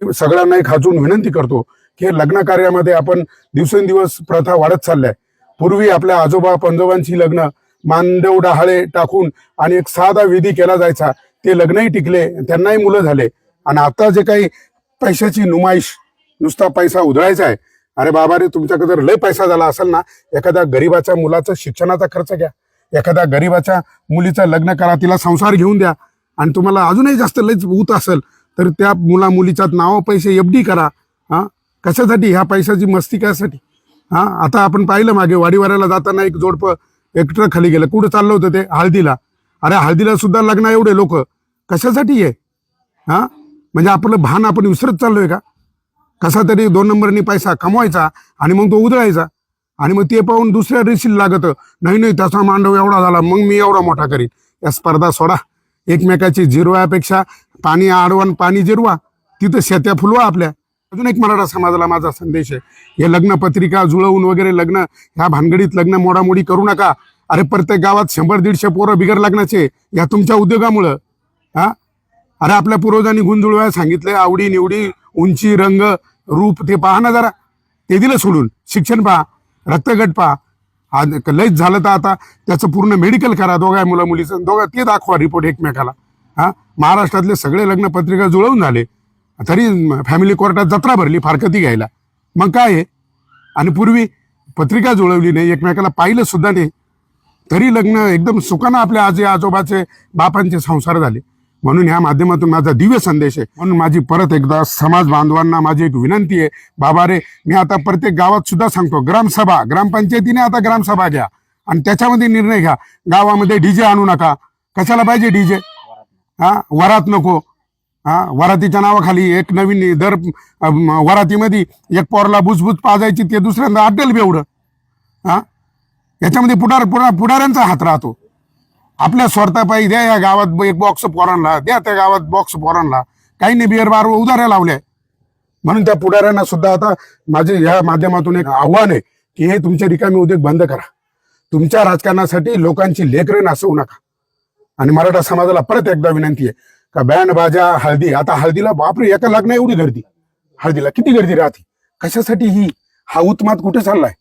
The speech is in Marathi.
सगळ्यांना एक खाचून विनंती करतो की लग्न कार्यामध्ये आपण दिवसेंदिवस प्रथा वाढत चालल्या. पूर्वी आपल्या आजोबा पंजोबांची लग्न मानदेव डहाळे टाकून आणि एक साधा विधी केला जायचा. ते लग्नही टिकले, त्यांनाही मुलं झाले. आणि आता जे काही पैशाची नुमाईश, नुसता पैसा उधळायचा आहे. अरे बाबा रे, तुमच्याकडे जर लय पैसा झाला असेल ना, एखाद्या गरीबाच्या मुलाचा शिक्षणाचा खर्च घ्या, एखाद्या गरीबाच्या मुलीचं लग्न करा, तिला संसार घेऊन द्या. आणि तुम्हाला अजूनही जास्त लयच ऊत असेल तर त्या मुला मुलीच्या नावावर पैसे एफडी करा. हा, कशासाठी? ह्या पैशाची मस्ती कशासाठी? हा, आता आपण पाहिलं मागे वाडीवाऱ्याला जाताना एक जोडपं एक ट्रक खाली गेलं. कुठं चाललं होतं ते? हळदीला. अरे हळदीला सुद्धा लग्न एवढे लोक कशासाठी आहे? हा, म्हणजे आपलं भान आपण विसरत चाललोय का? कसा तरी 2 नंबरनी पैसा कमवायचा आणि मग तो उधळायचा. आणि मग ते पाहून दुसऱ्या रेशील लागत, नाही नाही त्याचा मांडव एवढा झाला मग मी एवढा मोठा करीन. या स्पर्धा सोडा. एकमेकाची जिरवायापेक्षा पाणी आडवण पाणी जिरवा, तिथं शेत्या फुलवा आपल्या. अजून एक मराठा समाजाला माझा संदेश आहे, हे लग्न पत्रिका जुळवून वगैरे लग्न ह्या भानगडीत लग्न मोडामोडी करू नका. अरे प्रत्येक गावात 100-150 पोरं बिगर लग्नाचे या तुमच्या उद्योगामुळं. हा, अरे आपल्या पूर्वजांनी गुंजुळवाया सांगितलंय, आवडी निवडी उंची रंग रूप ते पहा ना जरा, ते दिलं सोडून. शिक्षण पहा, रक्तगट पहा. आज लयच झालं तर आता त्याचं पूर्ण मेडिकल करा, दोघा मुला मुलीचं दोघा ते दाखवा रिपोर्ट एकमेकाला. हा, महाराष्ट्रातले सगळे लग्न पत्रिका जुळवून झाले तरी फॅमिली कोर्टात जत्रा भरली फारकती घ्यायला. मग काय आहे? आणि पूर्वी पत्रिका जुळवली नाही, एकमेकाला पाहिलं सुद्धा नाही, तरी लग्न एकदम सुखानं आपल्या आजी आजोबाचे बापांचे संसार झाले. म्हणून ह्या माध्यमातून माझा दिव्य संदेश आहे. म्हणून माझी परत एकदा समाज बांधवांना माझी एक विनंती आहे, बाबा रे, मी आता प्रत्येक गावात सुद्धा सांगतो, ग्रामसभा ग्रामपंचायतीने आता ग्रामसभा घ्या आणि त्याच्यामध्ये निर्णय घ्या. गावामध्ये डीजे आणू नका. कशाला पाहिजे डीजे? हा, वरात नको. हा, वरातीच्या नावाखाली एक नवीन दर वरातीमध्ये एक पोरला बुजबुज पाजायची, ते दुसऱ्यांदा अड्डल बेवडं. हा, याच्यामध्ये पुढाऱ्यांचा हात राहतो. आपल्या स्वार्थापायी द्या या गावात एक बॉक्स पोरांना द्या, त्या गावात बॉक्स पोरांना, काही नाही बिअर बार उधाऱ्या लावल्या. म्हणून त्या पुढाऱ्यांना सुद्धा आता माझे ह्या माध्यमातून एक आव्हान आहे की हे तुमचे रिकामी उद्योग बंद करा. तुमच्या राजकारणासाठी लोकांची लेकरं नासवू नका. आणि मराठा समाजाला परत एकदा विनंती आहे का बँड बाजा हळदी, आता हळदीला बापरे एका लग्न एवढी गर्दी, हळदीला किती गर्दी राहते? कशासाठी ही? हा उत्माद कुठे चाललाय?